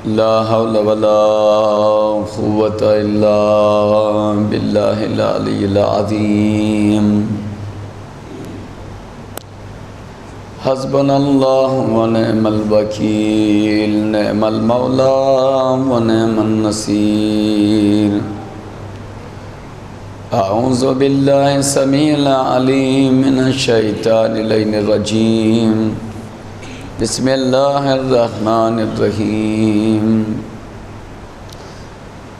لا حول ولا قوة إلا بالله العلي العظيم حسبنا الله ونعم الوكيل نعم المولى ونعم النصير أعوذ بالله السميع العليم من الشيطان اللعين الرجيم بسم الله الرحمن الرحيم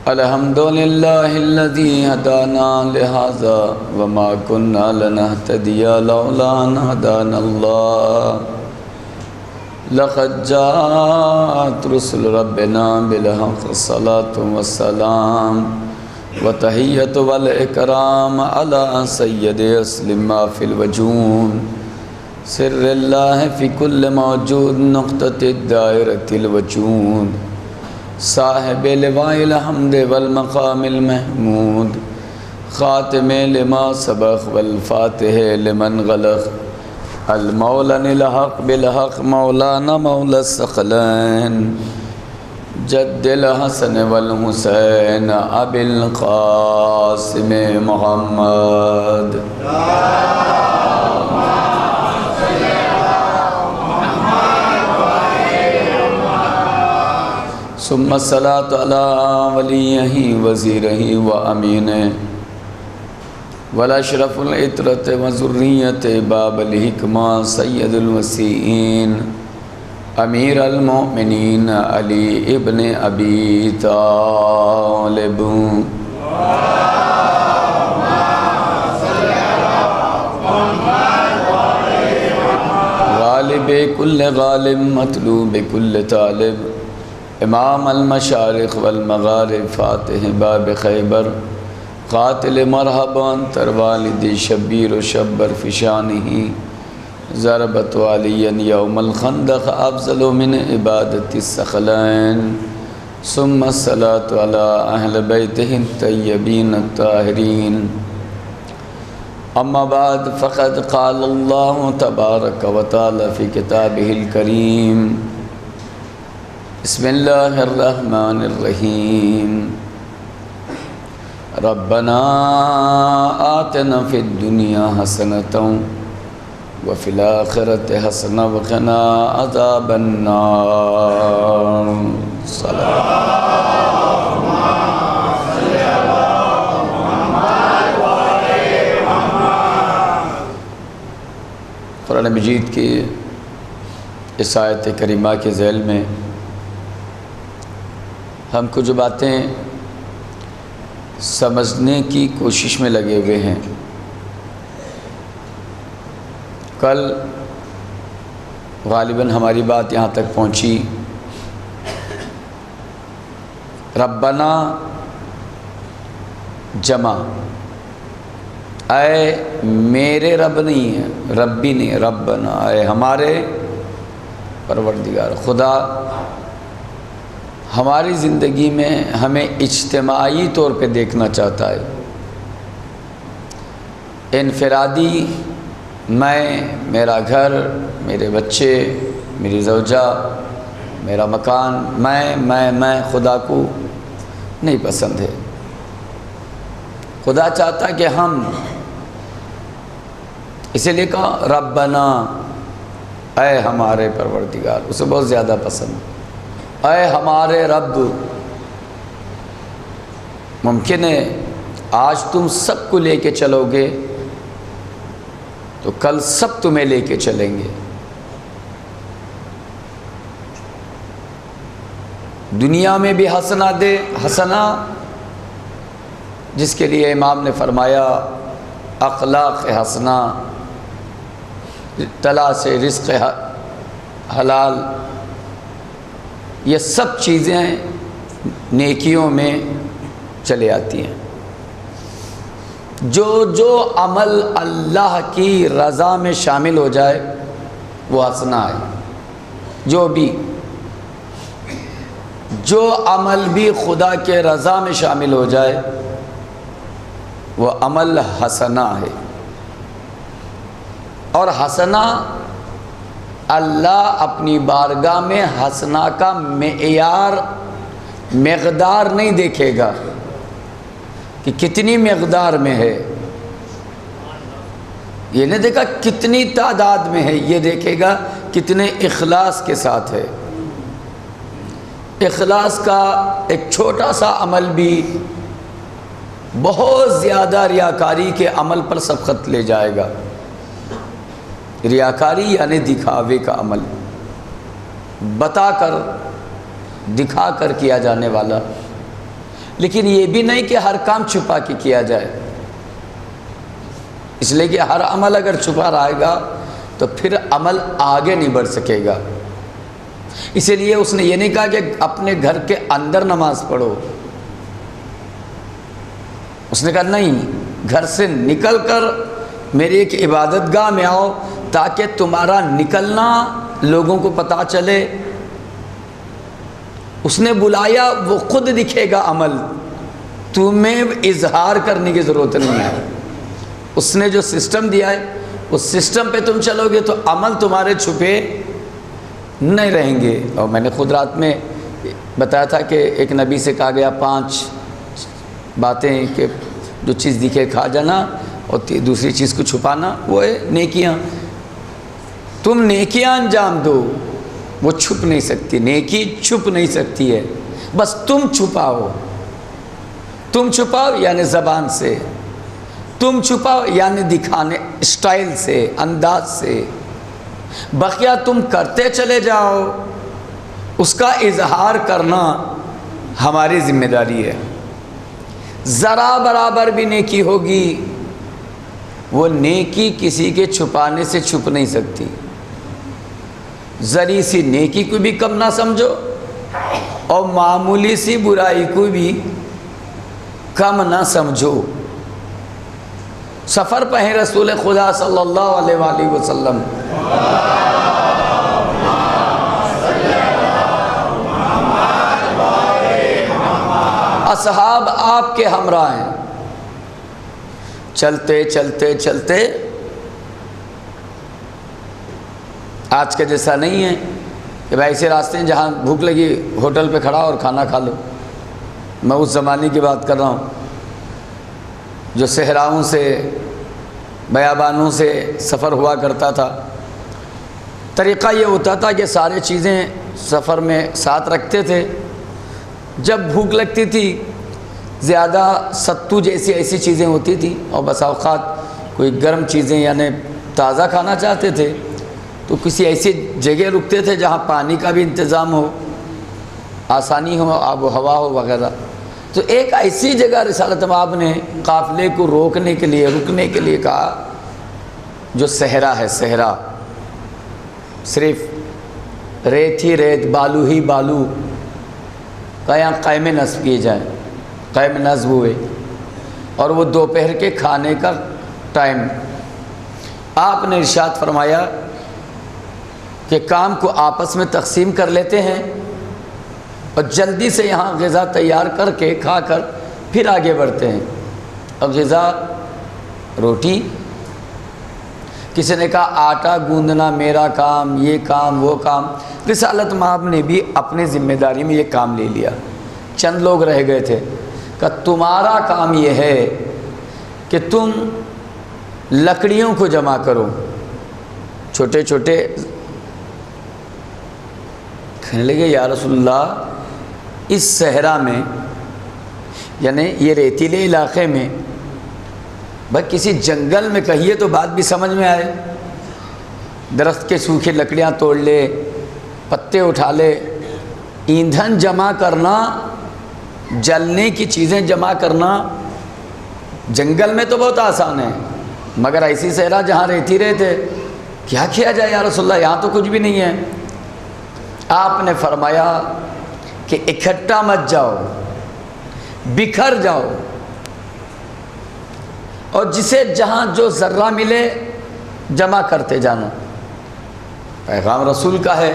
الحمد لله الذي هدانا لهذا وما كنا لنهتدي لولا أن هدانا الله لقد جاءت رسل ربنا بالحق الصلاة والسلام وتحية والإكرام على سيد أسلم ما في الوجود سر الله في كل موجود نقطة الدائرة الوجود صاحب لواء الحمد والمقام المحمود خاتم لما سبق والفاتح لمن غلق المولى الحق بالحق مولانا مولى الثقلين جد الحسن والحسين أبي القاسم محمد ثم الصلاة على وليه وزيره وأمينه والأشرف العطرة وذرية باب الحكمة سيد الوسيئين امیر المؤمنین علی ابن ابی طالب غالب کل غالب مطلوب کل طالب امام المشارق والمغارب فاتح باب خیبر قاتل مرحبا تر والد شبیر و شبر فشانہ ضربت والیا یوم الخندق افضل من عبادت الثقلین ثم الصلاة على اہل بیتہ الطیبین الطاہرین اما بعد فقد قال اللہ تبارک و تعالی فی کتابہ الکریم بسم اللہ الرحمن الرحیم ربنا آتنا فی الدنیا حسنة وفي الآخرة حسنة وقنا عذاب النار قرآن مجید کی اس آیت کریمہ کے ذیل میں ہم کچھ باتیں سمجھنے کی کوشش میں لگے ہوئے ہیں۔ کل غالباً ہماری بات یہاں تک پہنچی ربنا جمع اے میرے رب نہیں ہے، ربی نہیں، ربنا اے ہمارے پروردگار خدا ہماری زندگی میں ہمیں اجتماعی طور پہ دیکھنا چاہتا ہے۔ انفرادی میں، میرا گھر، میرے بچے، میری زوجہ، میرا مکان، میں خدا کو نہیں پسند ہے۔ خدا چاہتا کہ ہم، اسی لیے کہا ربنا اے ہمارے پروردگار، اسے بہت زیادہ پسند، اے ہمارے رب۔ ممکن ہے آج تم سب کو لے کے چلو گے تو کل سب تمہیں لے کے چلیں گے۔ دنیا میں بھی حسنہ دے، حسنہ جس کے لیے امام نے فرمایا اخلاق حسنہ، طلع سے رزق حلال، یہ سب چیزیں نیکیوں میں چلے آتی ہیں۔ جو عمل اللہ کی رضا میں شامل ہو جائے وہ حسنہ ہے۔ جو عمل بھی خدا کے رضا میں شامل ہو جائے وہ عمل حسنہ ہے۔ اور حسنہ اللہ اپنی بارگاہ میں حسنہ کا مقدار نہیں دیکھے گا کہ کتنی مقدار میں ہے، یہ نہیں دیکھا کتنی تعداد میں ہے، یہ دیکھے گا کتنے اخلاص کے ساتھ ہے۔ اخلاص کا ایک چھوٹا سا عمل بھی بہت زیادہ ریاکاری کے عمل پر سبقت لے جائے گا۔ ریاکاری یعنی دکھاوے کا عمل، بتا کر دکھا کر کیا جانے والا، لیکن یہ بھی نہیں کہ ہر کام چھپا کے کیا جائے، اس لیے کہ ہر عمل اگر چھپا رہے گا تو پھر عمل آگے نہیں بڑھ سکے گا۔ اسی لیے اس نے یہ نہیں کہا کہ اپنے گھر کے اندر نماز پڑھو، اس نے کہا نہیں، گھر سے نکل کر میری ایک عبادت گاہ میں آؤ تاکہ تمہارا نکلنا لوگوں کو پتہ چلے۔ اس نے بلایا، وہ خود دکھے گا عمل، تمہیں اظہار کرنے کی ضرورت نہیں ہے۔ اس نے جو سسٹم دیا ہے اس سسٹم پہ تم چلو گے تو عمل تمہارے چھپے نہیں رہیں گے۔ اور میں نے خود رات میں بتایا تھا کہ ایک نبی سے کہا گیا 5 باتیں کہ جو چیز دکھے کھا جانا اور دوسری چیز کو چھپانا، وہ ہے نیکیاں۔ تم نیکیاں انجام دو، وہ چھپ نہیں سکتی، نیکی چھپ نہیں سکتی ہے، بس تم چھپاؤ۔ تم چھپاؤ یعنی زبان سے، تم چھپاؤ یعنی دکھانے اسٹائل سے، انداز سے، بقیہ تم کرتے چلے جاؤ، اس کا اظہار کرنا ہماری ذمہ داری ہے۔ ذرا برابر بھی نیکی ہوگی، وہ نیکی کسی کے چھپانے سے چھپ نہیں سکتی۔ ذری سی نیکی کو بھی کم نہ سمجھو اور معمولی سی برائی کو بھی کم نہ سمجھو۔ سفر پہ ہیں رسول خدا صلی اللہ علیہ وآلہ وسلم، اصحاب آپ کے ہمراہ ہیں، چلتے چلتے چلتے، آج کے جیسا نہیں ہے کہ بھائی ایسے راستے ہیں جہاں بھوک لگی ہوٹل پہ کھڑا اور کھانا کھا لو۔ میں اس زمانے کی بات کر رہا ہوں جو صحراؤں سے، بیابانوں سے سفر ہوا کرتا تھا۔ طریقہ یہ ہوتا تھا کہ سارے چیزیں سفر میں ساتھ رکھتے تھے، جب بھوک لگتی تھی زیادہ ستو جیسی ایسی چیزیں ہوتی تھیں اور بس اوقات کوئی گرم چیزیں یعنی تازہ کھانا چاہتے تھے تو کسی ایسی جگہ رکتے تھے جہاں پانی کا بھی انتظام ہو، آسانی ہو، آب و ہوا ہو وغیرہ۔ تو ایک ایسی جگہ رسالت مآب نے قافلے کو رکنے کے لیے کہا جو صحرا ہے، صحرا، صرف ریت ہی ریت، بالو ہی بالو، کہ یہاں قائم نصب کیے جائیں۔ قائم نصب ہوئے اور وہ دوپہر کے کھانے کا ٹائم، آپ نے ارشاد فرمایا کہ کام کو آپس میں تقسیم کر لیتے ہیں اور جلدی سے یہاں غذا تیار کر کے کھا کر پھر آگے بڑھتے ہیں۔ اب غذا روٹی، کسی نے کہا آٹا گوندنا میرا کام، یہ کام وہ کام۔ رسالت مآب نے بھی اپنی ذمہ داری میں یہ کام لے لیا۔ چند لوگ رہ گئے تھے کہ تمہارا کام یہ ہے کہ تم لکڑیوں کو جمع کرو، چھوٹے چھوٹے۔ کہنے لگے یا رسول اللہ، اس صحرا میں یعنی یہ ریتیلے علاقے میں، بھائی کسی جنگل میں کہیے تو بات بھی سمجھ میں آئے، درخت کے سوکھے لکڑیاں توڑ لے، پتے اٹھا لے، ایندھن جمع کرنا، جلنے کی چیزیں جمع کرنا جنگل میں تو بہت آسان ہے، مگر ایسی صحرا جہاں ریتی رہتے کیا کیا جائے یا رسول اللہ، یہاں تو کچھ بھی نہیں ہے۔ آپ نے فرمایا کہ اکٹھا مت جاؤ، بکھر جاؤ، اور جسے جہاں جو ذرہ ملے جمع کرتے جانا۔ پیغام رسول کا ہے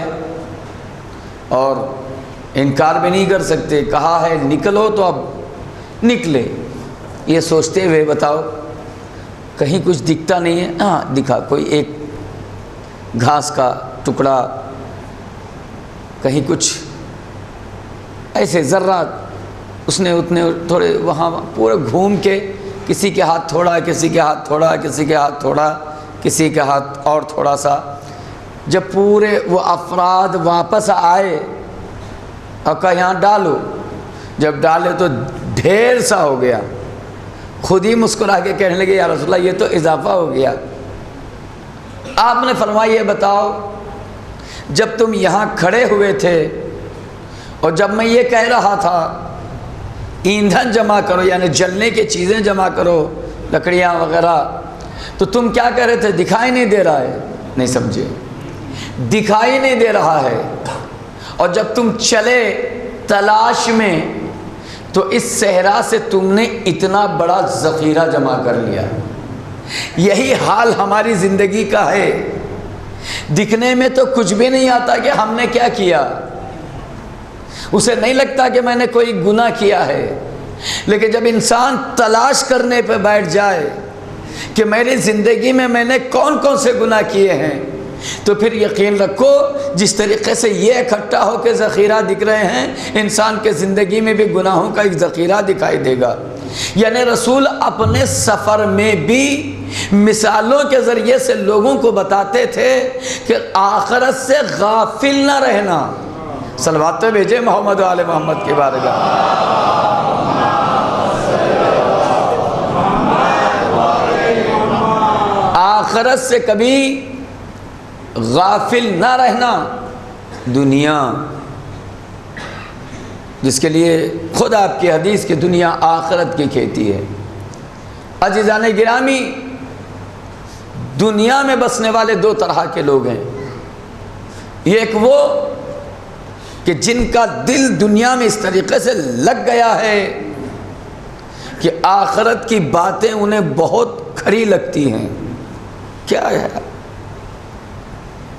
اور انکار بھی نہیں کر سکتے، کہا ہے نکلو تو اب نکلے۔ یہ سوچتے ہوئے بتاؤ کہیں کچھ دکھتا نہیں ہے، ہاں دکھا کوئی ایک گھاس کا ٹکڑا، کہیں کچھ ایسے ذرات، اس نے اتنے تھوڑے وہاں پورے گھوم کے کسی کے ہاتھ تھوڑا، کسی کے ہاتھ تھوڑا، کسی کے ہاتھ تھوڑا، کسی کے ہاتھ اور تھوڑا سا، جب پورے وہ افراد واپس آئے اور کہا یہاں ڈالو، جب ڈالے تو ڈھیر سا ہو گیا، خود ہی مسکرا کے کہنے لگے یا رسول اللہ یہ تو اضافہ ہو گیا۔ آپ نے فرمایا یہ بتاؤ جب تم یہاں کھڑے ہوئے تھے اور جب میں یہ کہہ رہا تھا ایندھن جمع کرو یعنی جلنے کی چیزیں جمع کرو، لکڑیاں وغیرہ، تو تم کیا کہہ رہے تھے؟ دکھائی نہیں دے رہا ہے، نہیں سمجھے، دکھائی نہیں دے رہا ہے۔ اور جب تم چلے تلاش میں تو اس صحرا سے تم نے اتنا بڑا ذخیرہ جمع کر لیا۔ یہی حال ہماری زندگی کا ہے، دکھنے میں تو کچھ بھی نہیں آتا کہ ہم نے کیا کیا، اسے نہیں لگتا کہ میں نے کوئی گناہ کیا ہے، لیکن جب انسان تلاش کرنے پہ بیٹھ جائے کہ میری زندگی میں نے کون کون سے گناہ کیے ہیں، تو پھر یقین رکھو جس طریقے سے یہ اکٹھا ہو کے ذخیرہ دکھ رہے ہیں، انسان کے زندگی میں بھی گناہوں کا ایک ذخیرہ دکھائی دے گا۔ یعنی رسول اپنے سفر میں بھی مثالوں کے ذریعے سے لوگوں کو بتاتے تھے کہ آخرت سے غافل نہ رہنا۔ صلوات بھیجے محمد و آل محمد کے بارگاہ۔ آخرت سے کبھی غافل نہ رہنا۔ دنیا جس کے لیے خود آپ کی حدیث کی دنیا آخرت کی کھیتی ہے۔ عزیزان گرامی، دنیا میں بسنے والے دو طرح کے لوگ ہیں، ایک وہ کہ جن کا دل دنیا میں اس طریقے سے لگ گیا ہے کہ آخرت کی باتیں انہیں بہت کھری لگتی ہیں۔ کیا ہے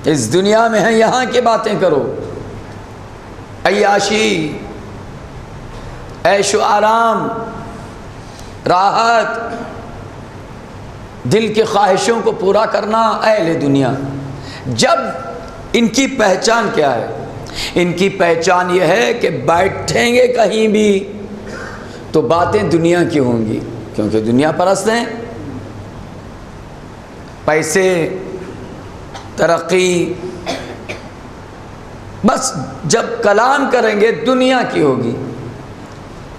اس دنیا میں ہیں، یہاں کی باتیں کرو، عیاشی، عیش و آرام، راحت، دل کی خواہشوں کو پورا کرنا، اہل دنیا۔ جب ان کی پہچان کیا ہے؟ ان کی پہچان یہ ہے کہ بیٹھیں گے کہیں بھی تو باتیں دنیا کی ہوں گی، کیونکہ دنیا پرست ہیں، پیسے، ترقی، بس جب کلام کریں گے دنیا کی ہوگی۔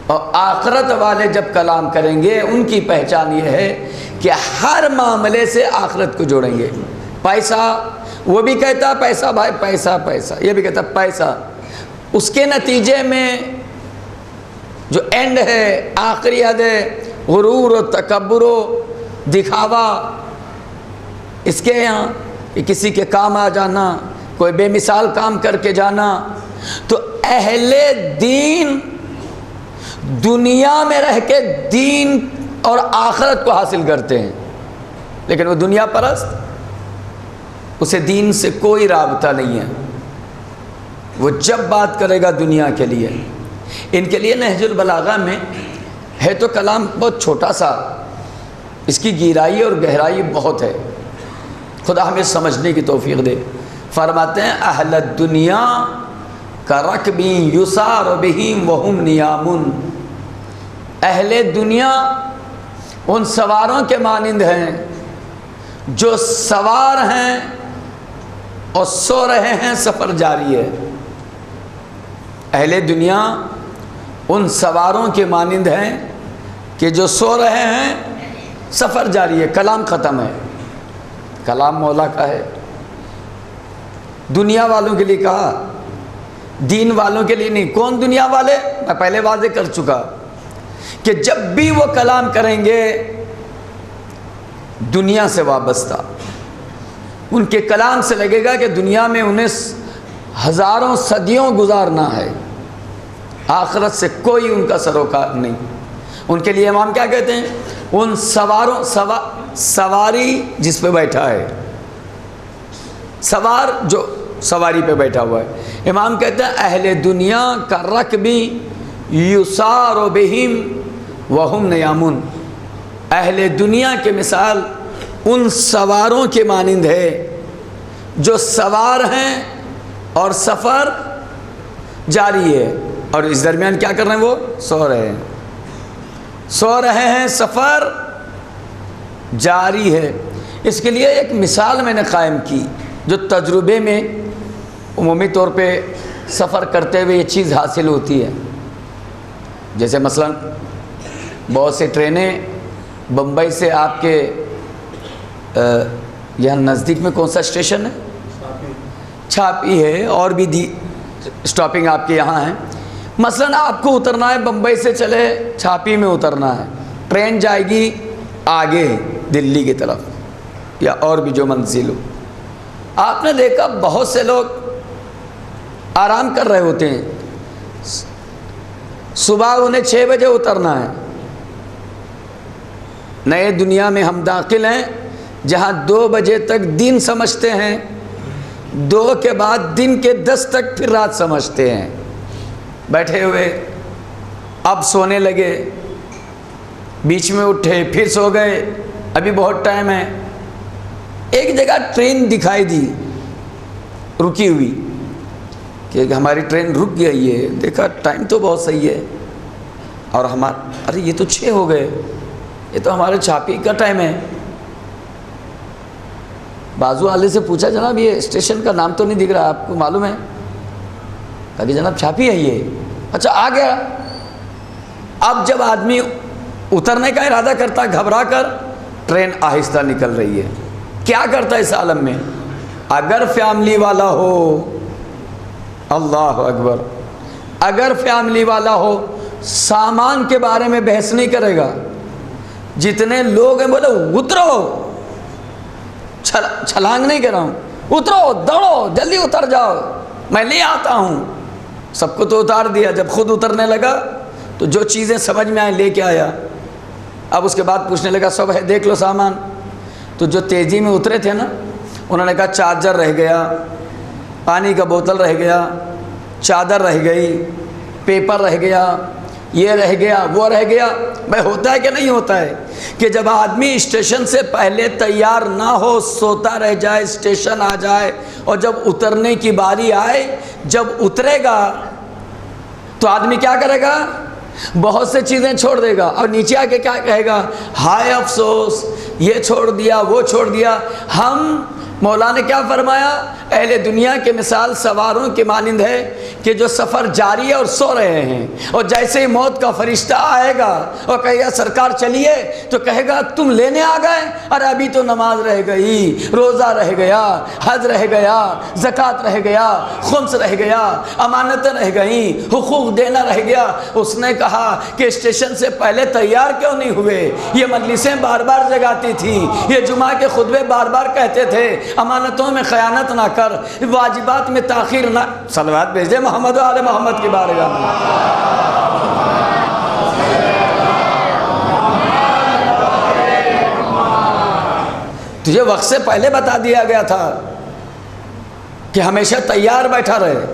اور آخرت والے جب کلام کریں گے ان کی پہچان یہ ہے کہ ہر معاملے سے آخرت کو جوڑیں گے۔ پیسہ، وہ بھی کہتا پیسہ بھائی، پیسہ پیسہ، یہ بھی کہتا پیسہ، اس کے نتیجے میں جو اینڈ ہے، آخری حد ہے، غرور و تکبر و دکھاوا، اس کے یہاں کہ کسی کے کام آ جانا، کوئی بے مثال کام کر کے جانا۔ تو اہل دین دنیا میں رہ کے دین اور آخرت کو حاصل کرتے ہیں، لیکن وہ دنیا پرست، اسے دین سے کوئی رابطہ نہیں ہے، وہ جب بات کرے گا دنیا کے لیے۔ ان کے لیے نہج البلاغہ میں ہے تو کلام بہت چھوٹا سا، اس کی گہرائی اور گہرائی بہت ہے، خدا ہمیں سمجھنے کی توفیق دے۔ فرماتے ہیں اہل الدنیا کرکب یسار بہم وہم نیام، اہل دنیا ان سواروں کے مانند ہیں جو سوار ہیں اور سو رہے ہیں، سفر جاری ہے۔ اہل دنیا ان سواروں کے مانند ہیں کہ جو سو رہے ہیں، سفر جاری ہے، کلام ختم ہے، کلام مولا کا ہے۔ دنیا والوں کے لیے کہا، دین والوں کے لیے نہیں۔ کون دنیا والے؟ میں پہلے واضح کر چکا کہ جب بھی وہ کلام کریں گے دنیا سے وابستہ، ان کے کلام سے لگے گا کہ دنیا میں انہیں ہزاروں صدیوں گزارنا ہے، آخرت سے کوئی ان کا سروکار نہیں۔ ان کے لیے امام کیا کہتے ہیں؟ ان سواروں، سواری جس پہ بیٹھا ہے، سوار جو سواری پہ بیٹھا ہوا ہے، امام کہتے ہیں اہل دنیا کا رکبی یسار بہم وہم نیام، اہل دنیا کے مثال ان سواروں کے مانند ہے جو سوار ہیں اور سفر جاری ہے، اور اس درمیان کیا کر رہے ہیں؟ وہ سو رہے ہیں، سو رہے ہیں، سفر جاری ہے۔ اس کے لیے ایک مثال میں نے قائم کی جو تجربے میں عمومی طور پہ سفر کرتے ہوئے یہ چیز حاصل ہوتی ہے۔ جیسے مثلا بہت سی ٹرینیں بمبئی سے آپ کے یہاں نزدیک میں کون سا اسٹیشن ہے؟ چھاپی ہے، اور بھی اسٹاپنگ آپ کے یہاں ہیں۔ مثلا آپ کو اترنا ہے، بمبئی سے چلے چھاپی میں اترنا ہے، ٹرین جائے گی آگے دلی کی طرف یا اور بھی جو منزل ہو۔ آپ نے دیکھا بہت سے لوگ آرام کر رہے ہوتے ہیں، صبح انہیں 6 بجے اترنا ہے۔ نئے دنیا میں ہم داخل ہیں جہاں 2 بجے تک دن سمجھتے ہیں، 2 کے بعد دن کے 10 تک پھر رات سمجھتے ہیں، بیٹھے ہوئے، اب سونے لگے، بیچ میں اٹھے پھر سو گئے، ابھی بہت ٹائم ہے۔ ایک جگہ ٹرین دکھائی دی رکی ہوئی کہ ہماری ٹرین رک گئی ہے، دیکھا ٹائم تو بہت صحیح ہے، اور ارے یہ تو 6 ہو گئے، یہ تو ہمارے چھاپی کا ٹائم ہے۔ بازو والے سے پوچھا جناب یہ اسٹیشن کا نام تو نہیں دکھ رہا، آپ کو معلوم ہے؟ کہا کہ جناب چھاپی ہے یہ۔ اچھا آ گیا۔ اب جب آدمی اترنے کا ارادہ کرتا گھبرا کر، ٹرین آہستہ نکل رہی ہے، کیا کرتا ہے اس عالم میں؟ اگر فیملی والا ہو، اللہ اکبر، اگر فیملی والا ہو سامان کے بارے میں بحث نہیں کرے گا۔ جتنے لوگ ہیں بولے اترو، چھلانگ نہیں کر رہا ہوں، اترو، دوڑو، جلدی اتر جاؤ، میں لے آتا ہوں۔ سب کو تو اتار دیا، جب خود اترنے لگا تو جو چیزیں سمجھ میں آئیں لے کے آیا۔ اب اس کے بعد پوچھنے لگا سب ہے دیکھ لو سامان۔ تو جو تیزی میں اترے تھے نا، انہوں نے کہا چارجر رہ گیا، پانی کا بوتل رہ گیا، چادر رہ گئی، پیپر رہ گیا، یہ رہ گیا، وہ رہ گیا۔ بھائی ہوتا ہے کہ نہیں ہوتا ہے کہ جب آدمی اسٹیشن سے پہلے تیار نہ ہو، سوتا رہ جائے، اسٹیشن آ جائے، اور جب اترنے کی باری آئے، جب اترے گا تو آدمی کیا کرے گا؟ بہت سے چیزیں چھوڑ دے گا، اور نیچے آ کے کیا کہے گا؟ ہائے افسوس، یہ چھوڑ دیا، وہ چھوڑ دیا۔ ہم مولا نے کیا فرمایا؟ اہل دنیا کے مثال سواروں کے مانند ہے کہ جو سفر جاری ہے اور سو رہے ہیں، اور جیسے ہی موت کا فرشتہ آئے گا اور کہے گا سرکار چلیے، تو کہے گا تم لینے آ گئے؟ ارے ابھی تو نماز رہ گئی، روزہ رہ گیا، حج رہ گیا، زکوٰۃ رہ گیا، خمس رہ گیا، امانتیں رہ گئیں، حقوق دینا رہ گیا۔ اس نے کہا کہ اسٹیشن سے پہلے تیار کیوں نہیں ہوئے؟ یہ مجلسیں بار بار جگاتی تھیں، یہ جمعہ کے خطبے بار بار کہتے تھے امانتوں میں خیانت نہ کر، واجبات میں تاخیر نہ۔ صلوات بھیجے محمد و آل محمد کی بارگاہ میں۔ تجھے وقت سے پہلے بتا دیا گیا تھا کہ ہمیشہ تیار بیٹھا رہے،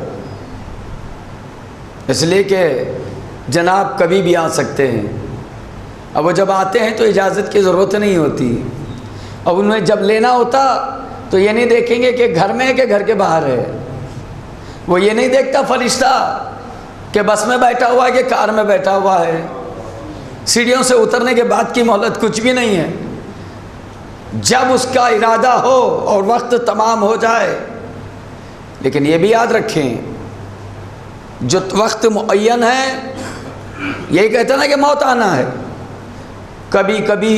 اس لیے کہ جناب کبھی بھی آ سکتے ہیں۔ اب وہ جب آتے ہیں تو اجازت کی ضرورت نہیں ہوتی، اور انہیں جب لینا ہوتا تو یہ نہیں دیکھیں گے کہ گھر میں ہے کہ گھر کے باہر ہے۔ وہ یہ نہیں دیکھتا فرشتہ کہ بس میں بیٹھا ہوا ہے کہ کار میں بیٹھا ہوا ہے۔ سیڑھیوں سے اترنے کے بعد کی مہلت کچھ بھی نہیں ہے، جب اس کا ارادہ ہو اور وقت تمام ہو جائے۔ لیکن یہ بھی یاد رکھیں جو وقت معین ہے، یہی کہتے ہیں نا کہ موت آنا ہے، کبھی کبھی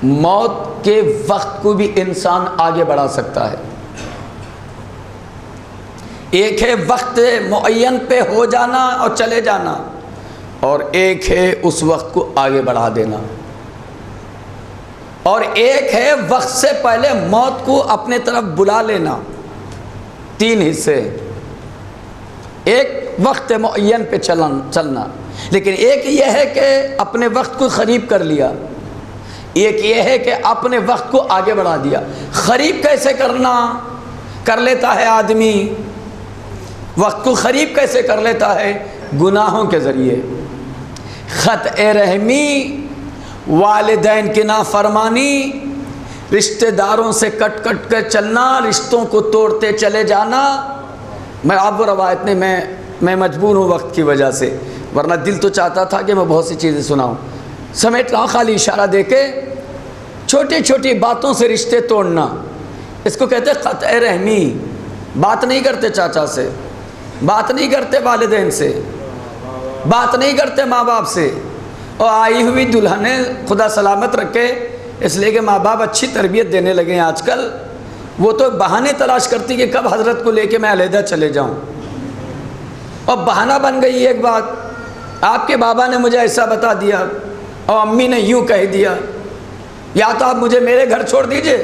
موت کے وقت کو بھی انسان آگے بڑھا سکتا ہے۔ ایک ہے وقت معین پہ ہو جانا اور چلے جانا، اور ایک ہے اس وقت کو آگے بڑھا دینا، اور ایک ہے وقت سے پہلے موت کو اپنے طرف بلا لینا۔ 3 حصے، ایک وقت معین پہ چلنا، لیکن ایک یہ ہے کہ اپنے وقت کو خریب کر لیا، ایک یہ ہے کہ اپنے وقت کو آگے بڑھا دیا۔ خریب کیسے کر لیتا ہے آدمی؟ وقت کو خریب کیسے کر لیتا ہے؟ گناہوں کے ذریعے، قطع رحمی، والدین کی نافرمانی، رشتہ داروں سے کٹ کٹ کر چلنا، رشتوں کو توڑتے چلے جانا. میں آپ وہ روایت نہیں، میں مجبور ہوں وقت کی وجہ سے، ورنہ دل تو چاہتا تھا کہ میں بہت سی چیزیں سناؤں. سمیٹ رہا ہوں خالی اشارہ دے کے. چھوٹی چھوٹی باتوں سے رشتے توڑنا، اس کو کہتے ہیں قطع رحمی. بات نہیں کرتے چاچا سے، بات نہیں کرتے والدین سے، بات نہیں کرتے ماں باپ سے. اور آئی ہوئی دلہنیں خدا سلامت رکھے، اس لیے کہ ماں باپ اچھی تربیت دینے لگے ہیں آج کل، وہ تو بہانے تلاش کرتی کہ کب حضرت کو لے کے میں علیحدہ چلے جاؤں. اور بہانہ بن گئی ایک بات، آپ کے بابا نے مجھے ایسا بتا دیا اور امی نے یوں کہہ دیا، یا تو آپ مجھے میرے گھر چھوڑ دیجئے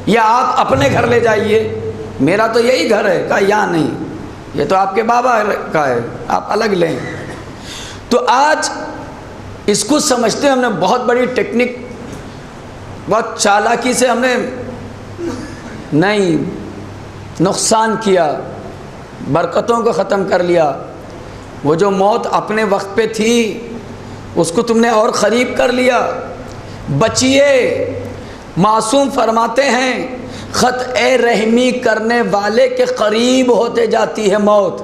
یا آپ اپنے گھر لے جائیے. میرا تو یہی گھر ہے. کہا یا نہیں، یہ تو آپ کے بابا کا ہے، آپ الگ لیں. تو آج اس کو سمجھتے ہم نے بہت بڑی ٹیکنک، بہت چالاکی سے ہم نے نہیں نقصان کیا، برکتوں کو ختم کر لیا. وہ جو موت اپنے وقت پہ تھی اس کو تم نے اور قریب کر لیا. بچیے. معصوم فرماتے ہیں قطع رحمی کرنے والے کے قریب ہوتے جاتی ہے موت.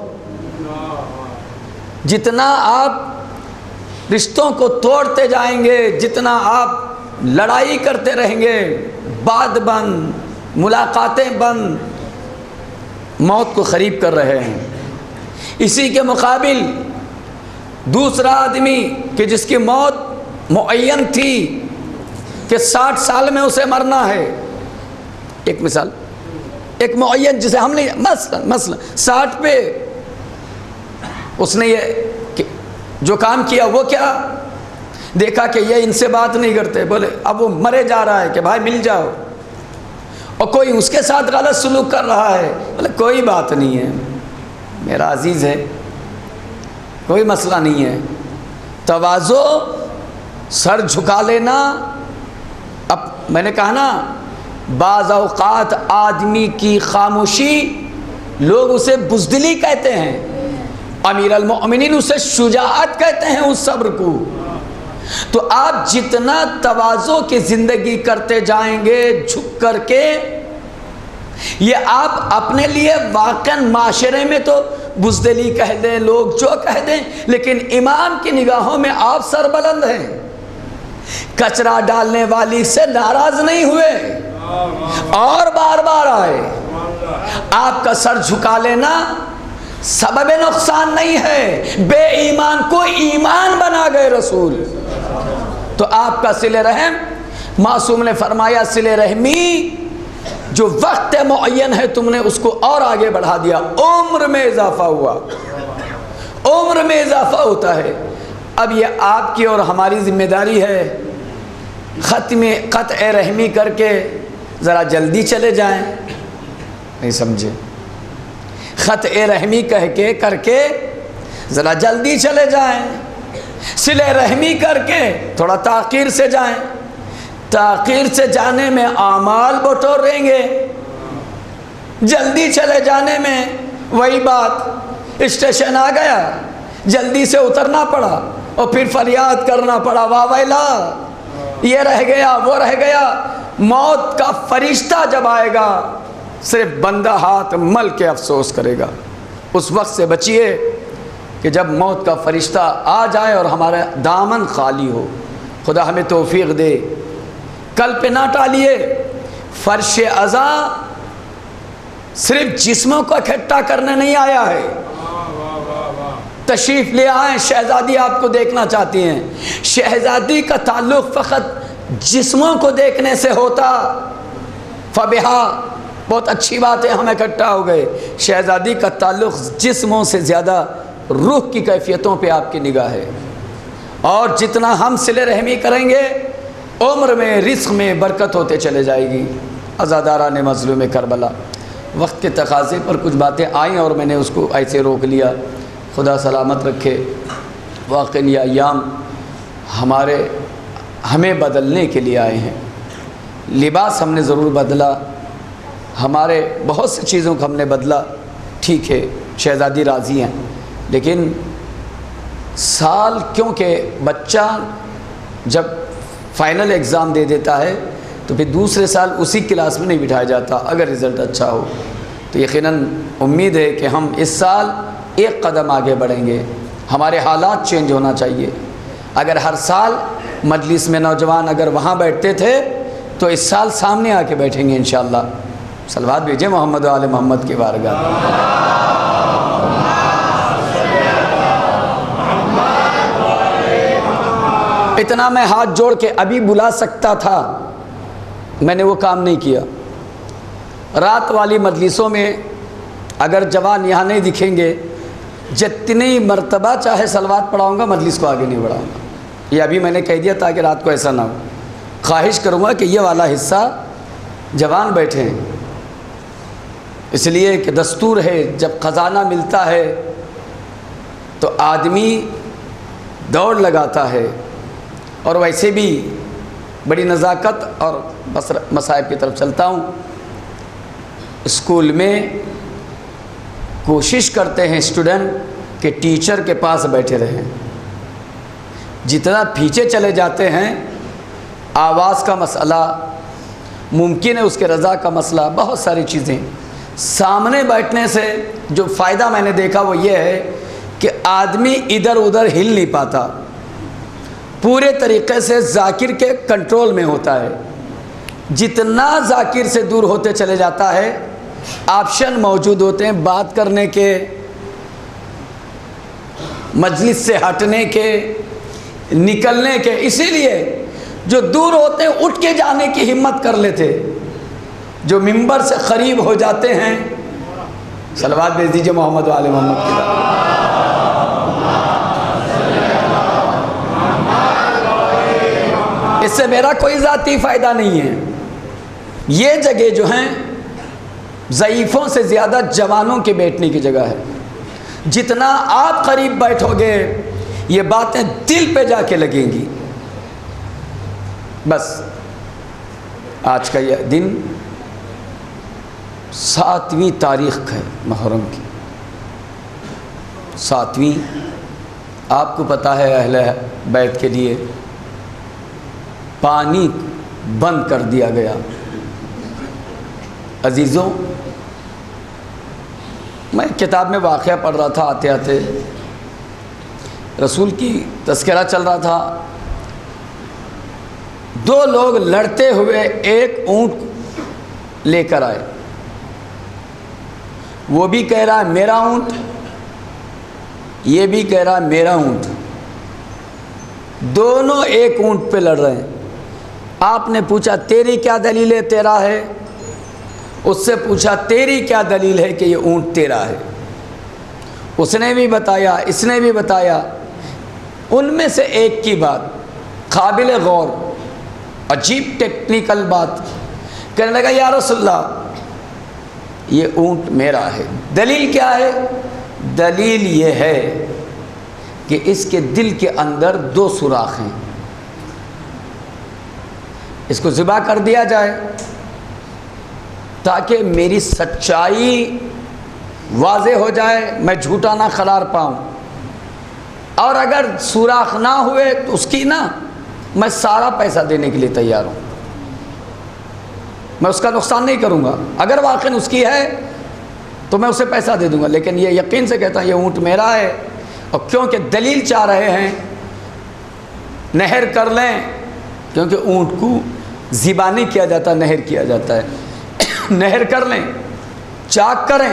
جتنا آپ رشتوں کو توڑتے جائیں گے، جتنا آپ لڑائی کرتے رہیں گے، بات بند، ملاقاتیں بند، موت کو قریب کر رہے ہیں. اسی کے مقابل دوسرا آدمی کہ جس کی موت معین تھی کہ 60 سال میں اسے مرنا ہے. ایک مثال، ایک معین جسے ہم نے مثلا 60 پہ اس نے یہ جو کام کیا، وہ کیا دیکھا کہ یہ ان سے بات نہیں کرتے، بولے اب وہ مرے جا رہا ہے کہ بھائی مل جاؤ. اور کوئی اس کے ساتھ غلط سلوک کر رہا ہے، بولے کوئی بات نہیں ہے، میرا عزیز ہے، کوئی مسئلہ نہیں ہے. تواضع، سر جھکا لینا. اب میں نے کہا نا، بعض اوقات آدمی کی خاموشی لوگ اسے بزدلی کہتے ہیں، امیر المؤمنین اسے شجاعت کہتے ہیں اس صبر کو. تو آپ جتنا تواضع کی زندگی کرتے جائیں گے جھک کر کے، یہ آپ اپنے لیے واقعاً معاشرے میں تو بزدلی کہہ دیں، لوگ جو کہہ دیں، لیکن امام کی نگاہوں میں آپ سربلند ہیں. کچرا ڈالنے والی سے ناراض نہیں ہوئے اور بار بار آئے. آپ کا سر جھکا لینا سبب نقصان نہیں ہے، بے ایمان کو ایمان بنا گئے رسول. تو آپ کا صلہ رحم، معصوم نے فرمایا صلہ رحمی جو وقت معین ہے تم نے اس کو اور آگے بڑھا دیا، عمر میں اضافہ ہوا، عمر میں اضافہ ہوتا ہے. اب یہ آپ کی اور ہماری ذمہ داری ہے، قطع رحمی کر کے ذرا جلدی چلے جائیں. نہیں سمجھے؟ قطع رحمی کر کے ذرا جلدی چلے جائیں، صلہ رحمی کر کے تھوڑا تاخیر سے جائیں. تاخیر سے جانے میں اعمال بٹوریں گے، جلدی چلے جانے میں وہی بات، اسٹیشن آ گیا جلدی سے اترنا پڑا اور پھر فریاد کرنا پڑا، واہ ویلا یہ رہ گیا وہ رہ گیا. موت کا فرشتہ جب آئے گا صرف بندہ ہاتھ مل کے افسوس کرے گا. اس وقت سے بچیے کہ جب موت کا فرشتہ آ جائے اور ہمارا دامن خالی ہو. خدا ہمیں توفیق دے. کل پہ نہ ٹالیے، فرش عزا صرف جسموں کو اکٹھا کرنے نہیں آیا ہے. تشریف لے آئیں، شہزادی آپ کو دیکھنا چاہتی ہیں. شہزادی کا تعلق فقط جسموں کو دیکھنے سے ہوتا، فبہا بہت اچھی بات ہے ہم اکٹھا ہو گئے. شہزادی کا تعلق جسموں سے زیادہ روح کی کیفیتوں پہ آپ کی نگاہ ہے. اور جتنا ہم صلہ رحمی کریں گے عمر میں رزق میں برکت ہوتے چلے جائے گی. عزاداران مظلوم کربلا، وقت کے تقاضے پر کچھ باتیں آئیں اور میں نے اس کو ایسے روک لیا. خدا سلامت رکھے. واقعی یہ ایام ہمیں بدلنے کے لیے آئے ہیں. لباس ہم نے ضرور بدلا، ہمارے بہت سی چیزوں کو ہم نے بدلا، ٹھیک ہے، شہزادی راضی ہیں، لیکن سال، کیونکہ بچہ جب فائنل ایگزام دے دیتا ہے تو پھر دوسرے سال اسی کلاس میں نہیں بٹھایا جاتا اگر رزلٹ اچھا ہو. تو یقیناً امید ہے کہ ہم اس سال ایک قدم آگے بڑھیں گے. ہمارے حالات چینج ہونا چاہیے. اگر ہر سال مجلس میں نوجوان اگر وہاں بیٹھتے تھے تو اس سال سامنے آ کے بیٹھیں گے انشاءاللہ. صلوات بھیجیں محمد و آل محمد کی بارگاہ. اتنا میں ہاتھ جوڑ کے ابھی بلا سکتا تھا, میں نے وہ کام نہیں کیا. رات والی مجلسوں میں اگر جوان یہاں نہیں دکھیں گے, جتنی مرتبہ چاہے صلوات پڑھاؤں گا مجلس کو آگے نہیں بڑھاؤں گا. یہ ابھی میں نے کہہ دیا تاکہ رات کو ایسا نہ ہو. خواہش کروں گا کہ یہ والا حصہ جوان بیٹھیں, اس لیے کہ دستور ہے جب خزانہ ملتا ہے تو آدمی دوڑ لگاتا ہے. اور ویسے بھی بڑی نزاکت اور مصائب کی طرف چلتا ہوں. اسکول میں کوشش کرتے ہیں اسٹوڈنٹ کہ ٹیچر کے پاس بیٹھے رہیں. جتنا پیچھے چلے جاتے ہیں, آواز کا مسئلہ, ممکن ہے اس کے رضا کا مسئلہ, بہت ساری چیزیں. سامنے بیٹھنے سے جو فائدہ میں نے دیکھا وہ یہ ہے کہ آدمی ادھر ادھر ہل نہیں پاتا, پورے طریقے سے ذاکر کے کنٹرول میں ہوتا ہے. جتنا ذاکر سے دور ہوتے چلے جاتا ہے, آپشن موجود ہوتے ہیں بات کرنے کے, مجلس سے ہٹنے کے, نکلنے کے. اسی لیے جو دور ہوتے ہیں اٹھ کے جانے کی ہمت کر لیتے, جو منبر سے قریب ہو جاتے ہیں. صلوات بھیج دیجیے محمد و آل محمد کی طرف. اس سے میرا کوئی ذاتی فائدہ نہیں ہے. یہ جگہ جو ہیں ضعیفوں سے زیادہ جوانوں کے بیٹھنے کی جگہ ہے. جتنا آپ قریب بیٹھو گے یہ باتیں دل پہ جا کے لگیں گی. بس آج کا یہ دن 7ویں تاریخ ہے محرم کی. 7ویں آپ کو پتہ ہے اہل بیت کے لیے پانی بند کر دیا گیا. عزیزوں, میں کتاب میں واقعہ پڑھ رہا تھا, آتے آتے رسول کی تذکرہ چل رہا تھا. 2 لوگ لڑتے ہوئے ایک اونٹ لے کر آئے. وہ بھی کہہ رہا ہے میرا اونٹ, یہ بھی کہہ رہا ہے میرا اونٹ. دونوں ایک اونٹ پہ لڑ رہے ہیں. آپ نے پوچھا تیری کیا دلیل ہے تیرا ہے؟ اس سے پوچھا تیری کیا دلیل ہے کہ یہ اونٹ تیرا ہے؟ اس نے بھی بتایا, اس نے بھی بتایا. ان میں سے ایک کی بات قابل غور, عجیب ٹیکنیکل بات, کہنے لگا یا رسول اللہ یہ اونٹ میرا ہے. دلیل کیا ہے؟ دلیل یہ ہے کہ اس کے دل کے اندر 2 سوراخ ہیں, اس کو ذبح کر دیا جائے تاکہ میری سچائی واضح ہو جائے, میں جھوٹا نہ قرار پاؤں. اور اگر سوراخ نہ ہوئے تو اس کی نا میں سارا پیسہ دینے کے لیے تیار ہوں, میں اس کا نقصان نہیں کروں گا. اگر واقعی اس کی ہے تو میں اسے پیسہ دے دوں گا, لیکن یہ یقین سے کہتا ہوں یہ اونٹ میرا ہے. اور کیونکہ دلیل چاہ رہے ہیں نہر کر لیں, کیونکہ اونٹ کو ذبح نہیں کیا جاتا, نہر کیا جاتا ہے. نہر کر لیں, چاک کریں,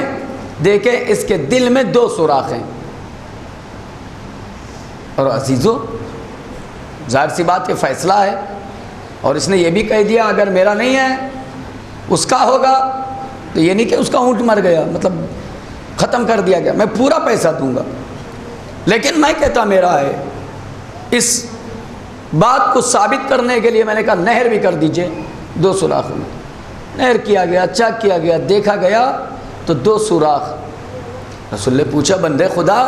دیکھیں اس کے دل میں 2 سوراخ ہیں. اور عزیزو ظاہر سی بات یہ فیصلہ ہے, اور اس نے یہ بھی کہہ دیا اگر میرا نہیں ہے اس کا ہوگا. تو یہ نہیں کہ اس کا اونٹ مر گیا, مطلب ختم کر دیا گیا, میں پورا پیسہ دوں گا. لیکن میں کہتا میرا ہے. اس بات کو ثابت کرنے کے لیے میں نے کہا نہر بھی کر دیجئے 2 سوراخ میں. نہر کیا گیا, چیک کیا گیا, دیکھا گیا تو 2 سوراخ. رسول نے پوچھا بندے خدا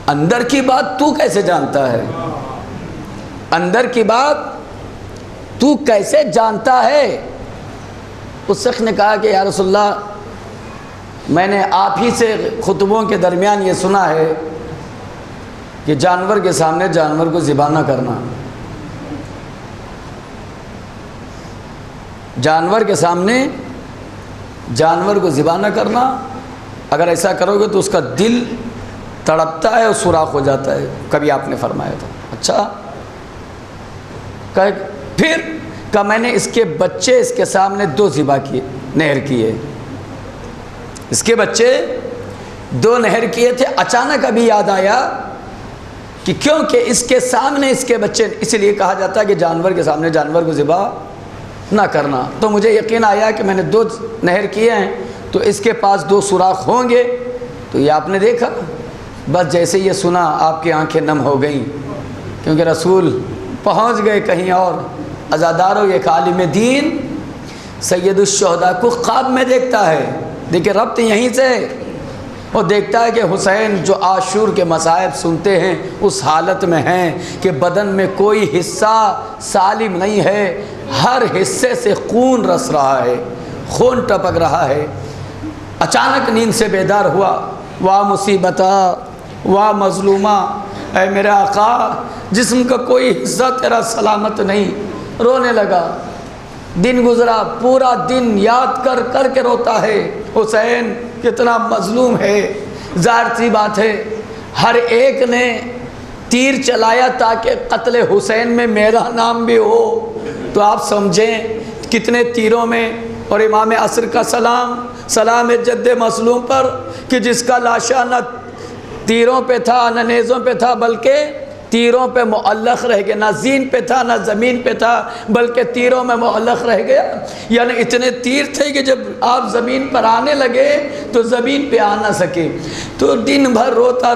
اندر کی بات تو کیسے جانتا ہے؟ اندر کی بات تو کیسے جانتا ہے؟ اس شخص نے کہا کہ یا رسول اللہ میں نے آپ ہی سے خطبوں کے درمیان یہ سنا ہے کہ جانور کے سامنے جانور کو ذبح نہ کرنا. جانور کے سامنے جانور کو ذبح نہ کرنا، اگر ایسا کرو گے تو اس کا دل تڑپتا ہے اور سوراخ ہو جاتا ہے، کبھی آپ نے فرمایا تھا۔ اچھا، پھر کہ میں نے اس کے بچے اس کے سامنے 2 ذبح کیے، نہر کیے، اس کے بچے 2 نہر کیے تھے۔ اچانک ابھی یاد آیا کہ کیونکہ اس کے سامنے اس کے بچے، اس لیے کہا جاتا ہے کہ جانور کے سامنے جانور کو ذبح نہ کرنا۔ تو مجھے یقین آیا کہ میں نے 2 نہر کیے ہیں تو اس کے پاس 2 سوراخ ہوں گے۔ تو یہ آپ نے دیکھا، بس جیسے یہ سنا آپ کی آنکھیں نم ہو گئیں، کیونکہ رسول پہنچ گئے کہیں اور۔ عزادارو، ایک عالم دین سید الشہداء کو خواب میں دیکھتا ہے، دیکھیں ربط یہیں سے، وہ دیکھتا ہے کہ حسین جو عاشور کے مصائب سنتے ہیں اس حالت میں ہیں کہ بدن میں کوئی حصہ سالم نہیں ہے، ہر حصے سے خون رس رہا ہے، خون ٹپک رہا ہے۔ اچانک نیند سے بیدار ہوا، واہ مصیبتہ، واہ مظلومہ، اے میرے آقا جسم کا کوئی حصہ تیرا سلامت نہیں۔ رونے لگا، دن گزرا، پورا دن یاد کر کر کے روتا ہے، حسین کتنا مظلوم ہے۔ ظاہر سی بات ہے ہر ایک نے تیر چلایا تاکہ قتل حسین میں میرا نام بھی ہو، تو آپ سمجھیں کتنے تیروں میں۔ اور امام عصر کا سلام جد مظلوم پر کہ جس کا لاشا نہ تیروں پہ تھا نہ نیزوں پہ تھا بلکہ تیروں پہ معلق رہ گیا، نہ زین پہ تھا نہ زمین پہ تھا بلکہ تیروں میں معلق رہ گیا۔ یعنی اتنے تیر تھے کہ جب آپ زمین پر آنے لگے تو زمین پہ آ نہ سکے۔ تو دن بھر روتا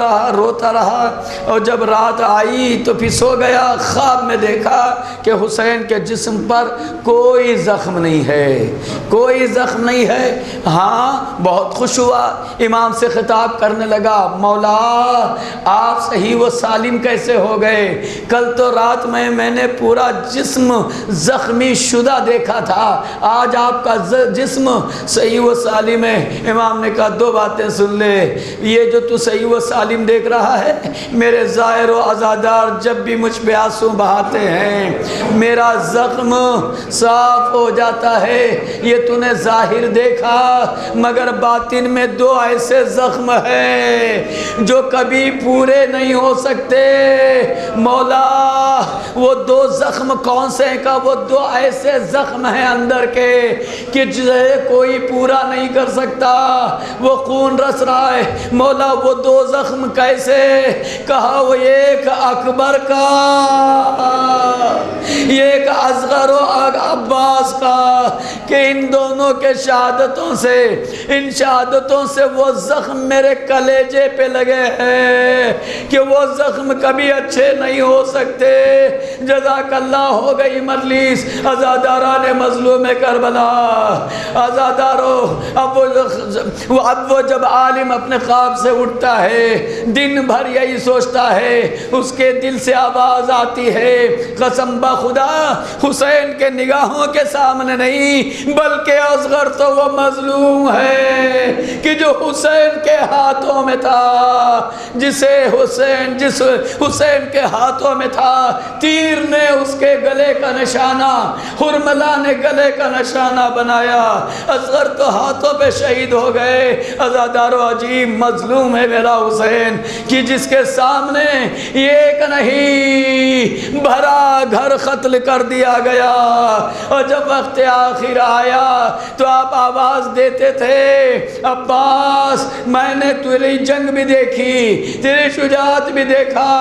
رہا اور جب رات آئی تو پھر سو گیا۔ خواب میں دیکھا کہ حسین کے جسم پر کوئی زخم نہیں ہے، کوئی زخم نہیں ہے۔ ہاں بہت خوش ہوا، امام سے خطاب کرنے لگا، مولا آپ صحیح و سالم کیسے ہو گئے؟ کل تو رات میں نے پورا جسم زخمی شدہ دیکھا تھا، آج آپ کا جسم صحیح و سالم ہے۔ امام نے کہا 2 باتیں سن لے، یہ جو تو صحیح و سالم دیکھ رہا ہے، میرے زائر و عزادار جب بھی مجھ پہ آنسو بہاتے ہیں میرا زخم صاف ہو جاتا ہے۔ یہ تو نے ظاہر دیکھا مگر باطن میں 2 ایسے زخم ہیں جو کبھی پورے نہیں ہو سکتے۔ مولا وہ 2 زخم کون سے ہیں؟ کا وہ 2 ایسے زخم ہیں اندر کے کہ جسے کوئی پورا نہیں کر سکتا، وہ خون رس رہا ہے۔ مولا وہ 2 زخم کیسے؟ کہا وہ ایک اکبر کا، ایک اصغر و عباس کا، کہ ان دونوں کے شہادتوں سے، ان شہادتوں سے وہ زخم میرے کلیجے پہ لگے ہیں کہ وہ زخم کبھی اچھے نہیں ہو سکتے۔ جزاک اللہ ہو گئی مجلس عزاداران مظلوم کربلا۔ عزادارو اب وہ جب عالم اپنے خواب سے اٹھتا ہے دن بھر یہی سوچتا ہے، اس کے دل سے آواز آتی ہے، قسم بخدا حسین کے نگاہوں کے سامنے نہیں بلکہ اصغر تو وہ مظلوم ہے کہ جو حسین کے ہاتھوں میں تھا، جس حسین کے ہاتھوں میں تھا، تیر نے اس کے گلے کا نشانہ، حرملہ نے گلے کا نشانہ بنایا، اصغر تو ہاتھوں پہ شہید ہو گئے۔ عزادارو عجیب مظلوم ہے میرا حسین کہ جس کے سامنے ایک نہیں بھرا گھر قتل کر دیا گیا۔ اور جب وقت آخر آیا تو آپ آواز دیتے تھے، عباس میں نے تیری جنگ بھی دیکھی، تیری شجاعت بھی دیکھا،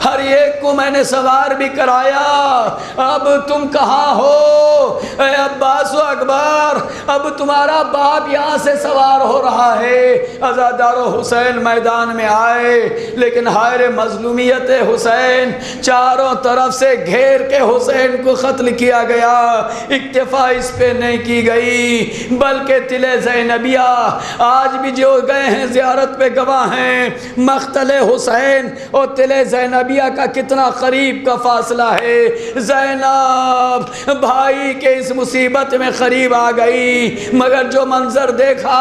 ہر ایک کو میں نے سوار بھی کرایا، اب تم کہاں ہو اے عباس و اکبر؟ اب تمہارا باپ یہاں سے سوار ہو رہا ہے۔ عزادارو حسین میدان میں آئے لیکن ہائے مظلومیت حسین، چاروں طرف سے گھیر کے حسین کو قتل کیا گیا۔ اکتفا اس پہ نہیں کی گئی بلکہ تل زینبیہ، آج بھی جو گئے ہیں زیارت پہ گواہ ہیں، مقتل حسین اور تل زینبیہ کا کتنا قریب کا فاصلہ ہے۔ زینب بھائی کہ اس مصیبت میں قریب آ گئی، مگر جو منظر دیکھا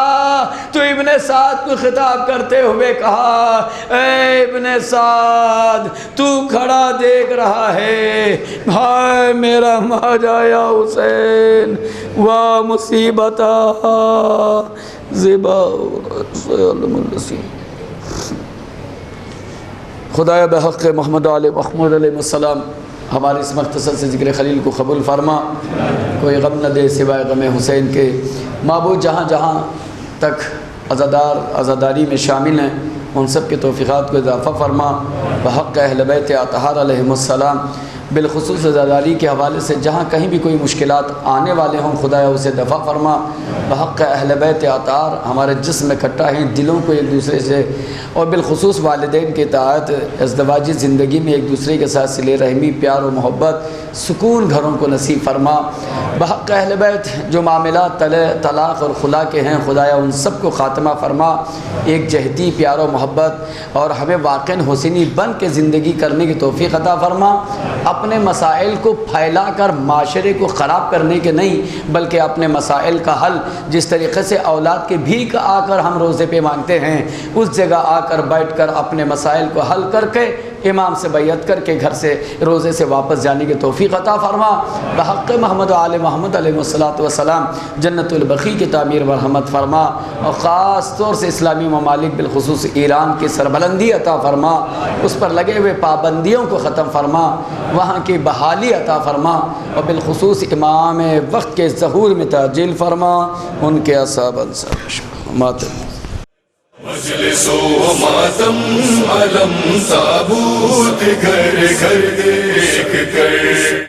تو ابن سعد کو خطاب کرتے ہوئے کہا، اے ابن سعد تو کھڑا دیکھ رہا ہے، ہائے میرا ماجایا حسین، واہ مصیبتا زبا خدایا بحق محمد علیہ محمود علیہ السلام ہمارے اس مختصر سے ذکر خلیل کو قبول فرما، کوئی غم نہ دے سوائے غم حسین کے۔ معبود جہاں جہاں تک عزادار عزاداری میں شامل ہیں ان سب کے توفیقات کو اضافہ فرما، بحق اہل بیت اطہار علیہم السلام، بالخصوص عزاداری کے حوالے سے جہاں کہیں بھی کوئی مشکلات آنے والے ہوں خدایا اسے دفع فرما، بحق اہل بیت اطہار ہمارے جسم اکٹھا ہیں، دلوں کو ایک دوسرے سے اور بالخصوص والدین کے اطاعت ازدواجی زندگی میں ایک دوسرے کے ساتھ صلہ رحمی، پیار و محبت، سکون گھروں کو نصیب فرما، بحق اہل بیت جو معاملات طلاق اور خلا کے ہیں خدایا ان سب کو خاتمہ فرما، ایک جہتی پیار و محبت اور ہمیں واقعاً حسینی بن کے زندگی کرنے کی توفیق عطا فرما، اپنے مسائل کو پھیلا کر معاشرے کو خراب کرنے کے نہیں بلکہ اپنے مسائل کا حل جس طریقے سے اولاد کے بھیک آ کر ہم روزے پہ مانگتے ہیں اس جگہ آ کر بیٹھ کر اپنے مسائل کو حل کر کے امام سے بیعت کر کے گھر سے روزے سے واپس جانے کی توفیق عطا فرما، بحق محمد و آل محمد علیہ السلام جنت البقیع کی تعمیر مرحمت فرما، اور خاص طور سے اسلامی ممالک بالخصوص ایران کی سربلندی عطا فرما، اس پر لگے ہوئے پابندیوں کو ختم فرما، وہاں کی بحالی عطا فرما، اور بالخصوص امام وقت کے ظہور میں تعجیل فرما، ان کے اصحاب انصار ماتم مجلس و ماتم علم تابوت گھر گھر دیکھ کر